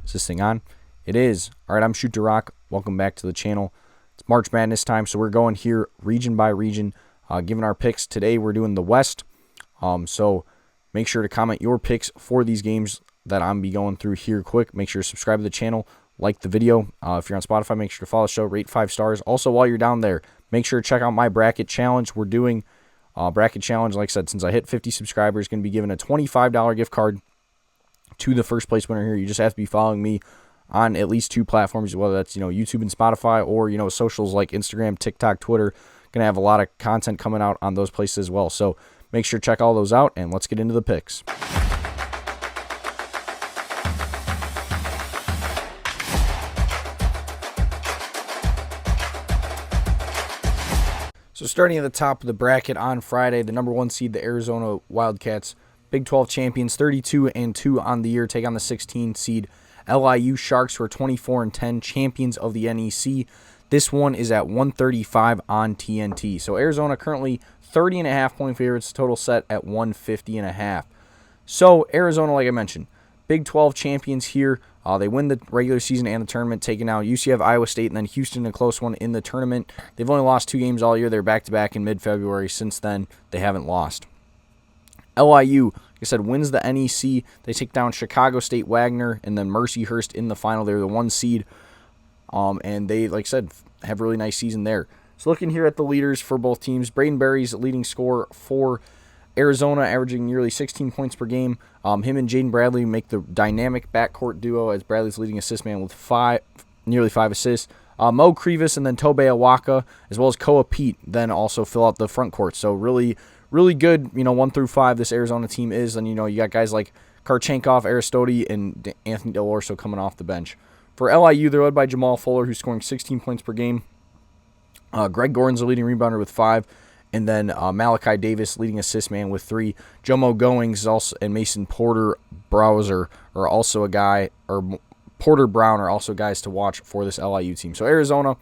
Is this thing on? It is. All right, I'm DaRock. Welcome back to the channel. It's March Madness time, so we're going here region by region, giving our picks. Today we're doing the West, so make sure to comment your picks for these games that I'm be going through here quick. Make sure to subscribe to the channel, like the video. If you're on Spotify, make sure to follow the show, rate 5 stars. Also, while you're down there, make sure to check out my bracket challenge. We're doing bracket challenge, like I said, since I hit 50 subscribers, going to be given a $25 gift card to the first place winner here. You just have to be following me on at least 2 platforms, whether that's, YouTube and Spotify, or, socials like Instagram, TikTok, Twitter. Going to have a lot of content coming out on those places as well. So make sure to check all those out, and let's get into the picks. So starting at the top of the bracket on Friday, the number 1 seed, the Arizona Wildcats, Big 12 champions, 32-2 on the year, take on the 16 seed LIU Sharks, who are 24-10, champions of the NEC. This one is at 135 on TNT. So Arizona currently 30.5 point favorites, total set at 150.5. So Arizona, like I mentioned, Big 12 champions here. They win the regular season and the tournament, taking out UCF, Iowa State, and then Houston, a close one in the tournament. They've only lost 2 games all year. They're back-to-back in mid-February. Since then, they haven't lost. LIU, like I said, wins the NEC. They take down Chicago State, Wagner, and then Mercyhurst in the final. They're the 1 seed, and they, like I said, have a really nice season there. So looking here at the leaders for both teams, Braden Berry's leading scorer for Arizona, averaging nearly 16 points per game. Him and Jaden Bradley make the dynamic backcourt duo, as Bradley's leading assist man with nearly 5 assists. Mo Krivas and then Tobey Awaka, as well as Koa Pete, then also fill out the front court. So really good, 1 through 5 this Arizona team is. And, you got guys like Karchenkov, Aristoti, and Anthony Del Orso coming off the bench. For LIU, they're led by Jamal Fuller, who's scoring 16 points per game. Greg Gordon's the leading rebounder with 5. And then Malachi Davis, leading assist man with 3. Jomo Goings also, and Mason Porter Browser are also a guy, or Porter Brown are also guys to watch for this LIU team. So Arizona,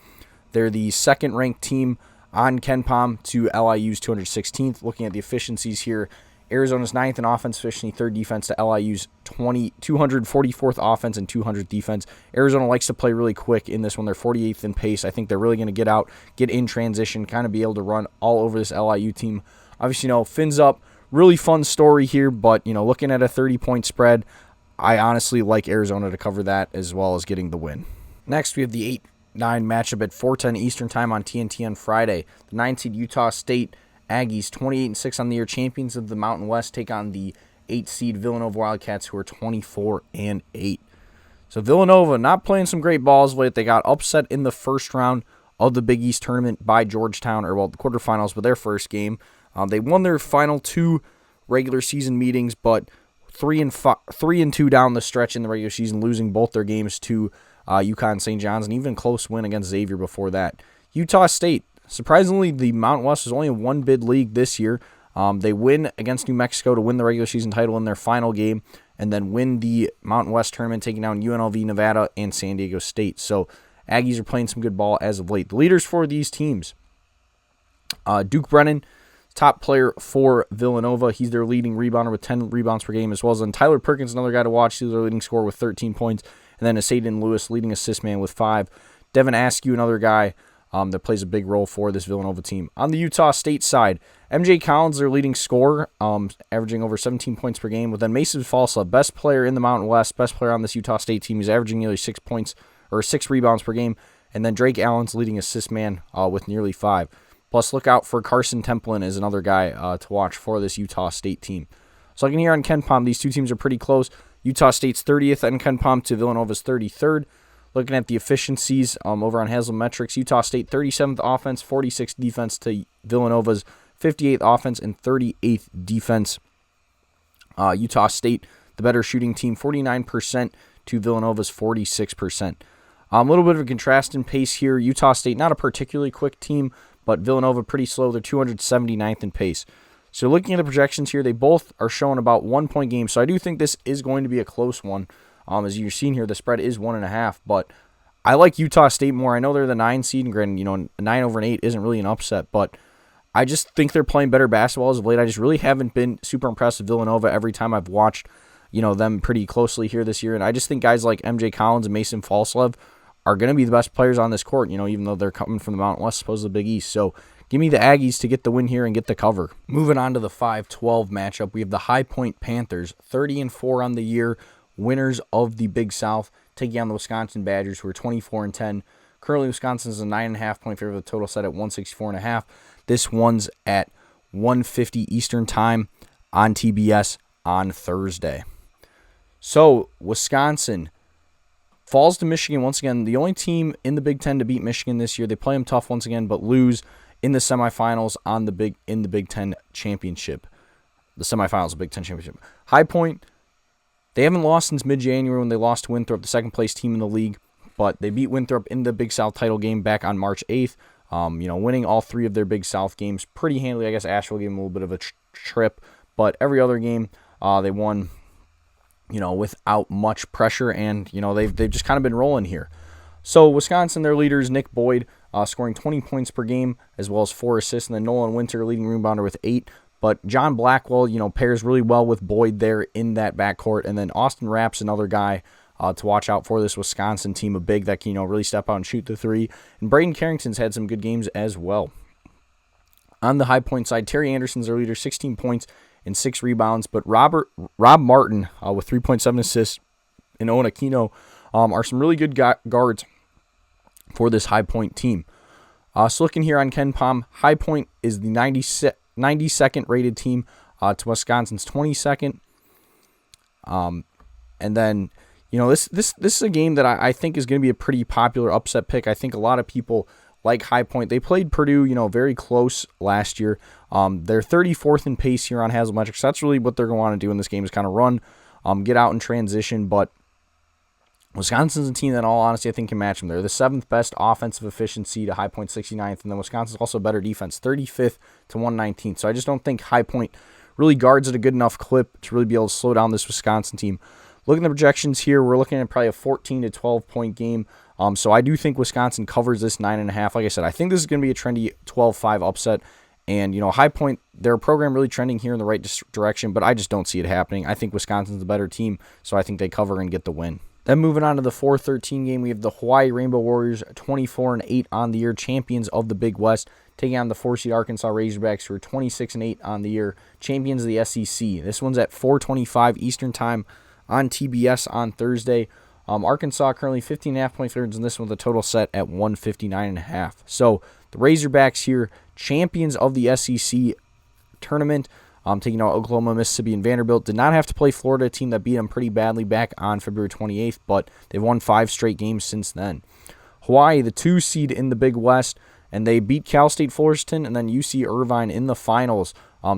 they're the 2nd-ranked team on KenPom to LIU's 216th. Looking at the efficiencies here, Arizona's 9th in offense efficiency, 3rd defense to LIU's 244th offense and 200th defense. Arizona likes to play really quick in this one. They're 48th in pace. I think they're really going to get in transition, kind of be able to run all over this LIU team. Obviously, fins up, really fun story here, but, looking at a 30-point spread, I honestly like Arizona to cover that as well as getting the win. Next, we have the 8-9 matchup at 4:10 Eastern Time on TNT on Friday. The 9-seed Utah State Aggies, 28-6 on the year, champions of the Mountain West, take on the 8-seed Villanova Wildcats, who are 24-8. So Villanova not playing some great balls late. They got upset in the first round of the Big East tournament by Georgetown, or the quarterfinals, but their first game. They won their final 2 regular season meetings, but 3-2 down the stretch in the regular season, losing both their games to UConn St. John's, and even close win against Xavier before that. Utah State, surprisingly, the Mountain West is only a 1-bid league this year. They win against New Mexico to win the regular season title in their final game, and then win the Mountain West tournament, taking down UNLV, Nevada, and San Diego State. So Aggies are playing some good ball as of late. The leaders for these teams, Duke Brennan, top player for Villanova. He's their leading rebounder with 10 rebounds per game, as well as Tyler Perkins, another guy to watch. He's their leading scorer with 13 points. And then Asaden Lewis, leading assist man with 5. Devin Askew, another guy that plays a big role for this Villanova team. On the Utah State side, MJ Collins, their leading scorer, averaging over 17 points per game. With then Mason Falsa, best player in the Mountain West, best player on this Utah State team. He's averaging nearly 6 points or 6 rebounds per game. And then Drake Allen's leading assist man with nearly 5. Plus, look out for Carson Templin as another guy to watch for this Utah State team. So looking here on KenPom, these two teams are pretty close. Utah State's 30th on KenPom to Villanova's 33rd. Looking at the efficiencies over on Hazelmetrics, Utah State 37th offense, 46th defense to Villanova's 58th offense and 38th defense. Utah State, the better shooting team, 49% to Villanova's 46%. A little bit of a contrast in pace here. Utah State, not a particularly quick team, but Villanova pretty slow. They're 279th in pace. So looking at the projections here, they both are showing about 1-point games. So I do think this is going to be a close one. As you're seeing here, the spread is 1.5, but I like Utah State more. I know they're the 9 seed, and granted, 9 over an 8 isn't really an upset, but I just think they're playing better basketball as of late. I just really haven't been super impressed with Villanova every time I've watched, them pretty closely here this year. And I just think guys like MJ Collins and Mason Falslev are going to be the best players on this court, even though they're coming from the Mountain West, supposed to the Big East. So give me the Aggies to get the win here and get the cover. Moving on to the 5-12 matchup, we have the High Point Panthers, 30-4 on the year, winners of the Big South, taking on the Wisconsin Badgers, who are 24-10. Currently, Wisconsin is a 9.5-point favorite with a total set at 164.5. This one's at 1:50 Eastern Time on TBS on Thursday. So, Wisconsin falls to Michigan once again. The only team in the Big Ten to beat Michigan this year. They play them tough once again, but lose in the semifinals in the Big Ten championship. The semifinals of the Big Ten championship. High Point, they haven't lost since mid-January when they lost to Winthrop, the second-place team in the league. But they beat Winthrop in the Big South title game back on March 8th. Winning all three of their Big South games pretty handily. I guess Asheville gave them a little bit of a trip, but every other game they won, without much pressure, and they've just kind of been rolling here. So Wisconsin, their leaders, Nick Boyd, scoring 20 points per game as well as 4 assists, and then Nolan Winter, leading rebounder, with 8. But John Blackwell, pairs really well with Boyd there in that backcourt, and then Austin Rapp's another guy to watch out for this Wisconsin team, a big that can really step out and shoot the three. And Braden Carrington's had some good games as well. On the High Point side, Terry Anderson's their leader, 16 points and 6 rebounds. But Rob Martin with 3.7 assists and Owen Aquino are some really good guards for this High Point team. So looking here on KenPom, High Point is the 92nd rated team to Wisconsin's 22nd. And then this is a game that I think is going to be a pretty popular upset pick. I think a lot of people like High Point. They played Purdue, very close last year. They're 34th in pace here on Hazelmetrics. That's really what they're going to want to do in this game, is kind of run, get out and transition. But Wisconsin's a team that, in all honesty, I think can match them. They're the 7th best offensive efficiency to High Point 69th, and then Wisconsin's also better defense, 35th to 119th. So I just don't think High Point really guards at a good enough clip to really be able to slow down this Wisconsin team. Looking at the projections here, we're looking at probably a 14 to 12 point game. So I do think Wisconsin covers this 9.5. Like I said, I think this is going to be a trendy 12-5 upset. And, High Point, their program really trending here in the right direction, but I just don't see it happening. I think Wisconsin's the better team, so I think they cover and get the win. Then moving on to the 4-13 game, we have the Hawaii Rainbow Warriors, 24-8 on the year, champions of the Big West, taking on the 4-seed Arkansas Razorbacks, who are 26-8 on the year, champions of the SEC. This one's at 4:25 Eastern Time on TBS on Thursday. Arkansas currently 15.5 point favorites in this one with a total set at 159.5. So the Razorbacks here, champions of the SEC tournament, taking out Oklahoma, Mississippi, and Vanderbilt. Did not have to play Florida, a team that beat them pretty badly back on February 28th, but they've won 5 straight games since then. Hawaii, the 2 seed in the Big West, and they beat Cal State Fullerton and then UC Irvine in the finals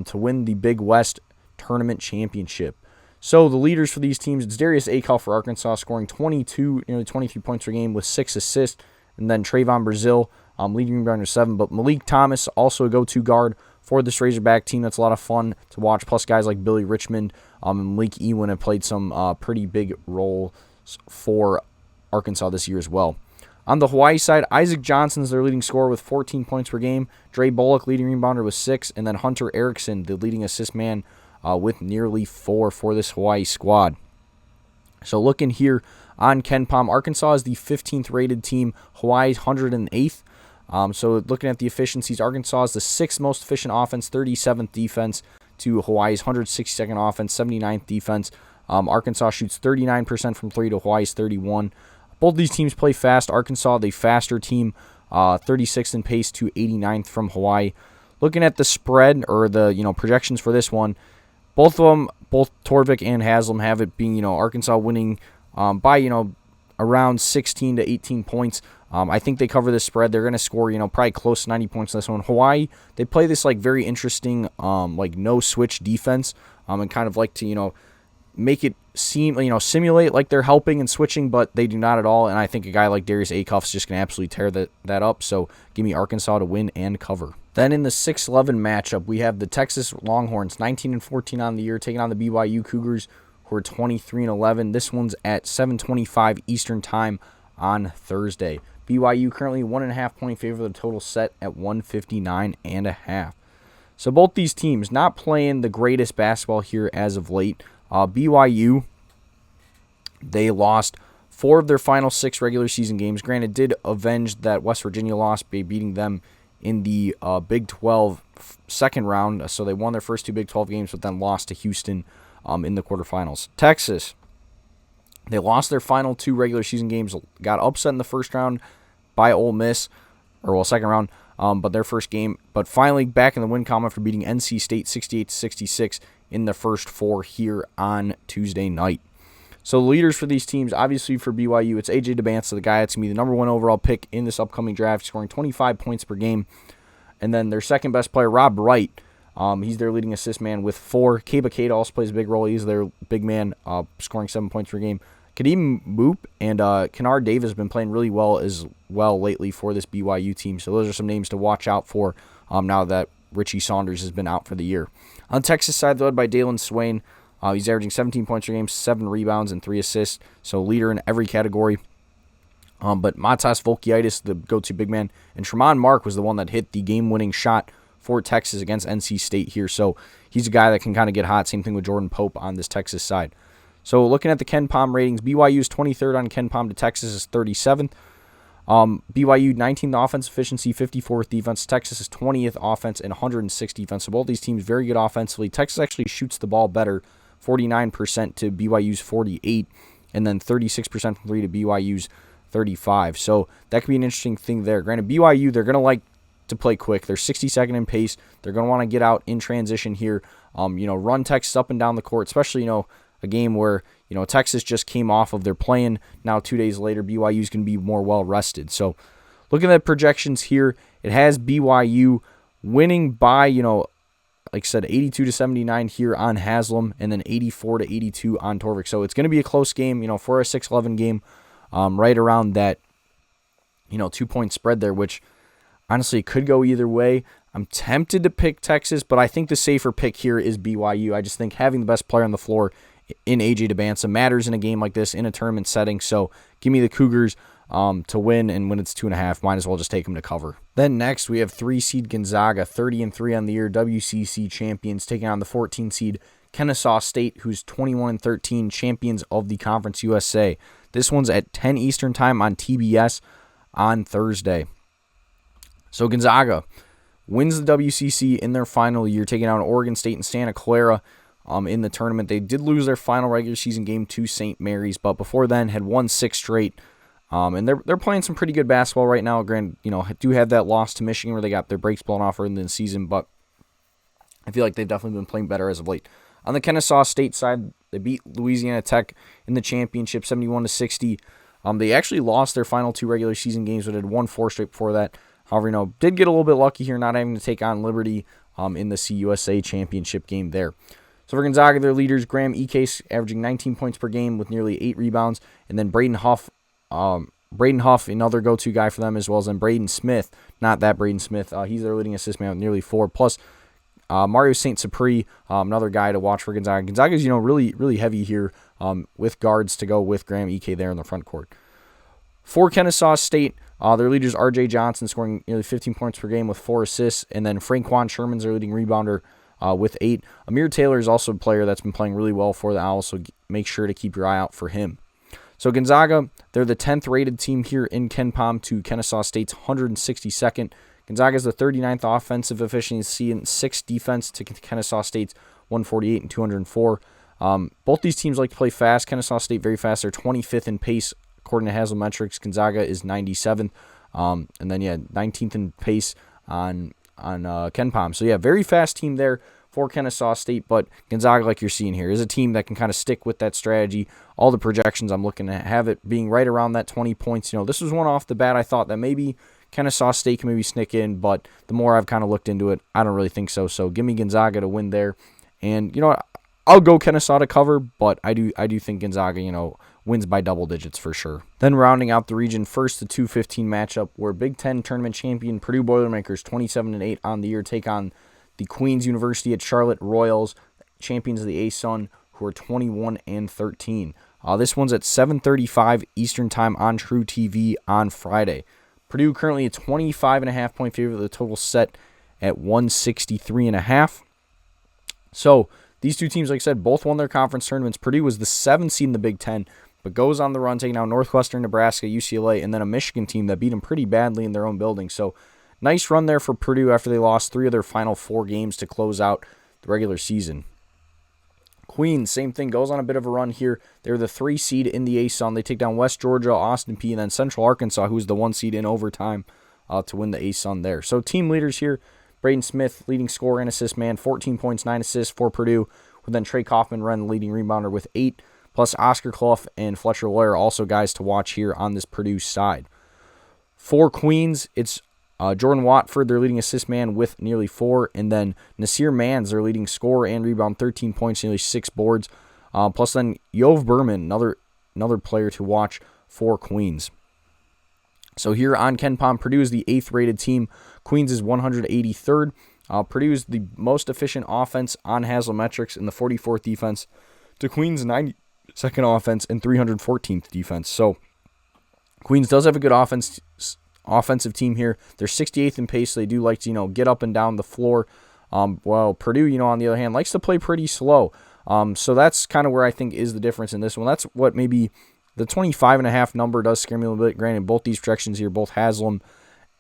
to win the Big West tournament championship. So the leaders for these teams, it's Darius Akel for Arkansas, scoring 22, nearly 23 points per game with 6 assists. And then Trayvon Brazile, leading rebounder 7. But Malik Thomas, also a go-to guard for this Razorback team. That's a lot of fun to watch. Plus guys like Billy Richmond and Malik Ewan have played some pretty big roles for Arkansas this year as well. On the Hawaii side, Isaac Johnson is their leading scorer with 14 points per game. Dre Bullock, leading rebounder, with 6. And then Hunter Erickson, the leading assist man, with nearly 4 for this Hawaii squad. So looking here on KenPom, Arkansas is the 15th rated team. Hawaii's 108th. So looking at the efficiencies, Arkansas is the 6th most efficient offense, 37th defense to Hawaii's 162nd offense, 79th defense. Arkansas shoots 39% from 3 to Hawaii's 31%. Both these teams play fast. Arkansas, the faster team, 36th in pace to 89th from Hawaii. Looking at the spread or the projections for this one, both of them, both Torvik and Haslam, have it being Arkansas winning by around 16 to 18 points. I think they cover this spread. They're going to score probably close to 90 points in this one. Hawaii, they play this very interesting no switch defense and kind of like to make it seem simulate like they're helping and switching, but they do not at all. And I think a guy like Darius Akel is just going to absolutely tear that up. So give me Arkansas to win and cover. Then in the 6-11 matchup, we have the Texas Longhorns, 19-14 on the year, taking on the BYU Cougars, who are 23-11. This one's at 7:25 Eastern Time on Thursday. BYU currently 1.5 point favorite with a total set at 159.5. So both these teams not playing the greatest basketball here as of late. BYU, they lost 4 of their final 6 regular season games. Granted, did avenge that West Virginia loss by beating them in the Big 12 second round. So they won their first 2 Big 12 games, but then lost to Houston in the quarterfinals. Texas, they lost their final 2 regular season games, got upset in the first round by Ole Miss, second round, but their first game, but finally back in the win column after beating NC State 68-66 in the first 4 here on Tuesday night. So the leaders for these teams, obviously for BYU, it's AJ DeBanza, the guy that's going to be the number 1 overall pick in this upcoming draft, scoring 25 points per game. And then their second best player, Rob Wright, he's their leading assist man with 4. Keba Keita also plays a big role. He's their big man, scoring 7 points per game. Kadeem Moop and Kennard Davis have been playing really well as well lately for this BYU team. So those are some names to watch out for now that Richie Saunders has been out for the year. On the Texas side, they're led by Dalen Swain. He's averaging 17 points per game, 7 rebounds, and 3 assists. So leader in every category. But Matas Volkiaitis, the go-to big man, and Tremont Mark was the one that hit the game-winning shot for Texas against NC State here. So he's a guy that can kind of get hot. Same thing with Jordan Pope on this Texas side. So looking at the KenPom ratings, BYU is 23rd on KenPom to Texas is 37th. BYU 19th offense efficiency, 54th defense. Texas is 20th offense and 106th defense. So both these teams very good offensively. Texas actually shoots the ball better, 49% to BYU's 48%, and then 36% from 3 to BYU's 35%. So that could be an interesting thing there. Granted, BYU, they're going to like to play quick. They're 62nd in pace. They're going to want to get out in transition here, run Texas up and down the court, especially, a game where, Texas just came off of their playing. Now 2 days later, BYU is going to be more well-rested. So looking at projections here, it has BYU winning by, like I said, 82-79 here on Haslam, and then 84-82 on Torvik. So it's going to be a close game, for a 6-11 game, right around that, 2-point spread there, which honestly could go either way. I'm tempted to pick Texas, but I think the safer pick here is BYU. I just think having the best player on the floor in AJ DeBanza matters in a game like this, in a tournament setting. So give me the Cougars to win, and when it's 2.5, might as well just take them to cover. Then next, we have 3-seed Gonzaga, 30-3 on the year, WCC champions, taking on the 14-seed Kennesaw State, who's 21-13, champions of the Conference USA. This one's at 10 Eastern time on TBS on Thursday. So Gonzaga wins the WCC in their final year, taking out Oregon State and Santa Clara in the tournament. They did lose their final regular season game to St. Mary's, but before then had won 6 straight. And they're playing some pretty good basketball right now. Granted, do have that loss to Michigan where they got their breaks blown off early in the season, but I feel like they've definitely been playing better as of late. On the Kennesaw State side, they beat Louisiana Tech in the championship 71-60. They actually lost their final 2 regular season games, but had won 4 straight before that. However, did get a little bit lucky here, not having to take on Liberty in the CUSA championship game there. So for Gonzaga, their leaders, Graham Ekes averaging 19 points per game with nearly 8 rebounds, and then Braden Huff, another go-to guy for them, as well as then Braden Smith, not that Braden Smith, he's their leading assist man with nearly 4, plus Mario St. Cypri, another guy to watch for Gonzaga. Gonzaga's, really, really heavy here with guards to go with Graham Eke there in the front court. For Kennesaw State, their leaders R.J. Johnson scoring nearly 15 points per game with 4 assists, and then Franquan Sherman's their leading rebounder with 8. Amir Taylor is also a player that's been playing really well for the Owls, so make sure to keep your eye out for him. So Gonzaga, they're the 10th rated team here in KenPom to Kennesaw State's 162nd. Gonzaga is the 39th offensive efficiency and 6th defense to Kennesaw State's 148 and 204. Both these teams like to play fast. Kennesaw State very fast. They're 25th in pace according to Haslametrics. Gonzaga is 97th. And then 19th in pace on KenPom. So very fast team there for Kennesaw State, but Gonzaga, like you're seeing here, is a team that can kind of stick with that strategy. All the projections I'm looking at have it being right around that 20 points. This was one off the bat I thought that maybe Kennesaw State can maybe sneak in, but the more I've kind of looked into it, I don't really think so. So give me Gonzaga to win there. And, I'll go Kennesaw to cover, but I do think Gonzaga, wins by double digits for sure. Then rounding out the region, first the 2-15 matchup where Big Ten tournament champion Purdue Boilermakers 27-8 on the year take on the Queen's University at Charlotte Royals, champions of the ASUN, who are 21-13. This one's at 7:35 Eastern Time on True TV on Friday. Purdue currently a 25.5 point favorite with a total set at 163.5. So These two teams, like I said, both won their conference tournaments. Purdue was the 7th seed in the Big Ten, but goes on the run, taking out Northwestern, Nebraska, UCLA, and then a Michigan team that beat them pretty badly in their own building. So nice run there for Purdue after they lost 3 of their final 4 games to close out the regular season. Queens, same thing, goes on a bit of a run here. They're the 3 seed in the ASUN. They take down West Georgia, Austin Peay, and then Central Arkansas, who's the 1 seed in overtime to win the ASUN there. So team leaders here, Braden Smith, leading scorer and assist man, 14 points, 9 assists for Purdue, with then Trey Kaufman-Renn, the leading rebounder, with 8, plus Oscar Clough and Fletcher Loyer, also guys to watch here on this Purdue side. For Queens, it's Jordan Watford, their leading assist man, with nearly 4, and then Nasir Mans, their leading scorer and rebound, 13 points, nearly 6 boards, plus then Yov Berman, another player to watch for Queens. So here on KenPom, Purdue is the 8th rated team. Queens is 183rd. Purdue is the most efficient offense on Haslametrics in the 44th defense to Queens' 92nd offense and 314th defense. So Queens does have a good offensive team here. They're 68th in pace, so they do like to, get up and down the floor. While Purdue, on the other hand, likes to play pretty slow. So that's kind of where I think is the difference in this one. That's what maybe the 25.5 number does scare me a little bit. Granted, both these projections here, both Haslam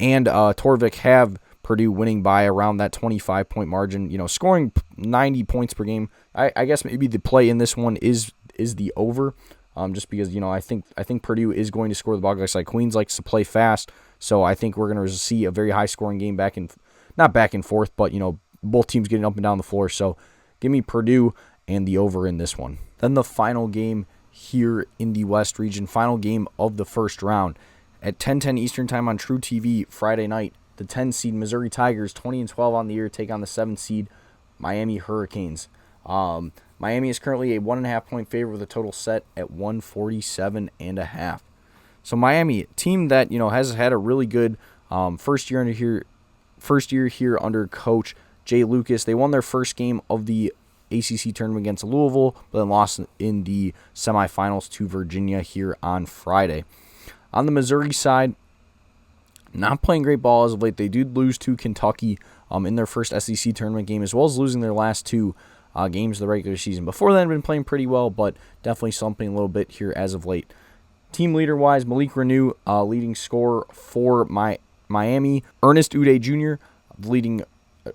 and Torvik, have Purdue winning by around that 25-point margin, scoring 90 points per game. I guess maybe the play in this one is the over, just because, I think Purdue is going to score the ball. Like Queens likes to play fast, so I think we're going to see a very high-scoring game not back and forth, but, both teams getting up and down the floor. So give me Purdue and the over in this one. Then the final game here in the West region, final game of the first round. At 10:10 Eastern Time on True TV Friday night, the 10 seed Missouri Tigers, 20-12 on the year, take on the 7 seed Miami Hurricanes. Miami is currently a 1.5 point favorite with a total set at 147.5. So Miami, team that has had a really good first year here under Coach Jay Lucas. They won their first game of the ACC tournament against Louisville, but then lost in the semifinals to Virginia here on Friday. On the Missouri side, not playing great ball as of late. They did lose to Kentucky in their first SEC tournament game, as well as losing their last 2 games of the regular season. Before then, been playing pretty well, but definitely slumping a little bit here as of late. Team leader-wise, Malik Renew, leading scorer for Miami. Ernest Uday Jr., leading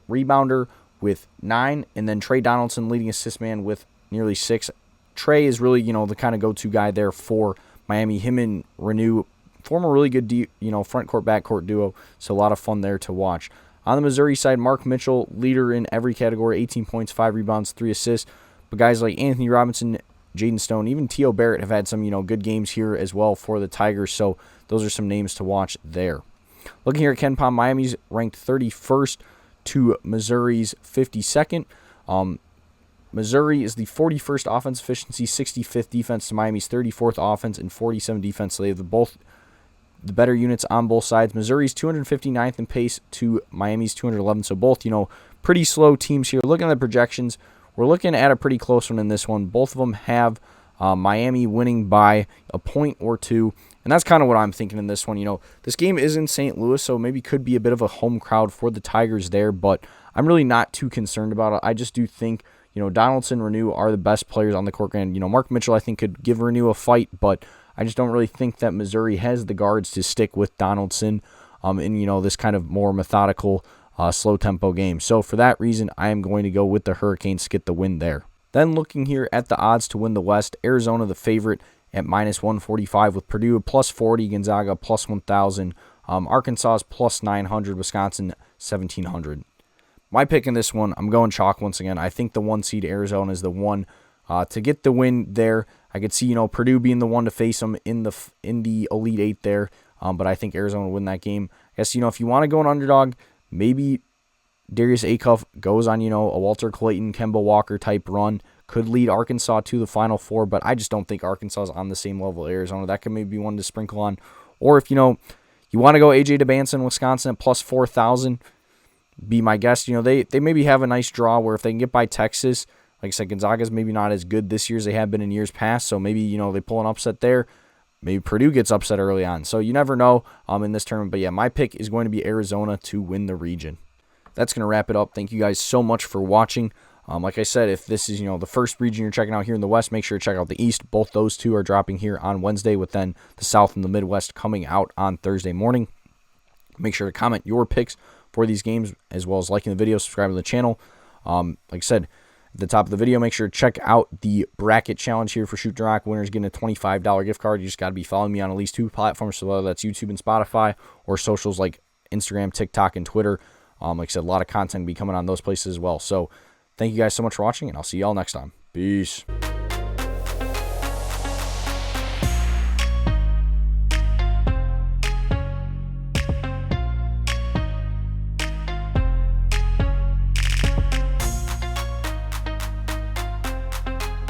rebounder, with 9, and then Trey Donaldson, leading assist man, with nearly 6. Trey is really, the kind of go-to guy there for Miami. Him and Renew form a really good, front court, back court duo, so a lot of fun there to watch. On the Missouri side, Mark Mitchell, leader in every category, 18 points, 5 rebounds, 3 assists. But guys like Anthony Robinson, Jaden Stone, even T.O. Barrett have had some, good games here as well for the Tigers, so those are some names to watch there. Looking here at KenPom, Miami's ranked 31st to Missouri's 52nd. Missouri is the 41st offense efficiency, 65th defense to Miami's 34th offense, and 47 defense. So they have both the better units on both sides. Missouri's 259th in pace to Miami's 211. So both, pretty slow teams here. Looking at the projections, we're looking at a pretty close one in this one. Both of them have Miami winning by a point or 2. And that's kind of what I'm thinking in this one. This game is in St. Louis, so maybe could be a bit of a home crowd for the Tigers there, but I'm really not too concerned about it. I just do think, Donaldson, Renew are the best players on the court. And, Mark Mitchell, I think, could give Renew a fight, but I just don't really think that Missouri has the guards to stick with Donaldson in, this kind of more methodical, slow-tempo game. So for that reason, I am going to go with the Hurricanes to get the win there. Then looking here at the odds to win the West, Arizona the favorite at -145 with Purdue +40, Gonzaga +1,000, Arkansas is +900, Wisconsin 1,700. My pick in this one, I'm going chalk once again. I think the 1 seed Arizona is the one to get the win there. I could see Purdue being the one to face them in the Elite Eight there, but I think Arizona will win that game. I guess if you want to go an underdog, maybe Darius Acuff goes on a Walter Clayton, Kemba Walker type run. Could lead Arkansas to the Final Four, but I just don't think Arkansas is on the same level as Arizona. That could maybe be one to sprinkle on. Or if, you want to go A.J. DeBanson, Wisconsin at +4,000, be my guess. They maybe have a nice draw where if they can get by Texas, like I said, Gonzaga's maybe not as good this year as they have been in years past, so maybe, they pull an upset there. Maybe Purdue gets upset early on. So you never know in this tournament. But yeah, my pick is going to be Arizona to win the region. That's going to wrap it up. Thank you guys so much for watching. Like I said, if this is, the first region you're checking out here in the West, make sure to check out the East. Both those two are dropping here on Wednesday, with then the South and the Midwest coming out on Thursday morning. Make sure to comment your picks for these games, as well as liking the video, subscribing to the channel. Like I said, at the top of the video, make sure to check out the bracket challenge here for Shoot DaRock. Winners getting a $25 gift card. You just got to be following me on at least 2 platforms, so whether that's YouTube and Spotify or socials like Instagram, TikTok, and Twitter. Like I said, a lot of content will be coming on those places as well. So thank you guys so much for watching, and I'll see y'all next time. Peace.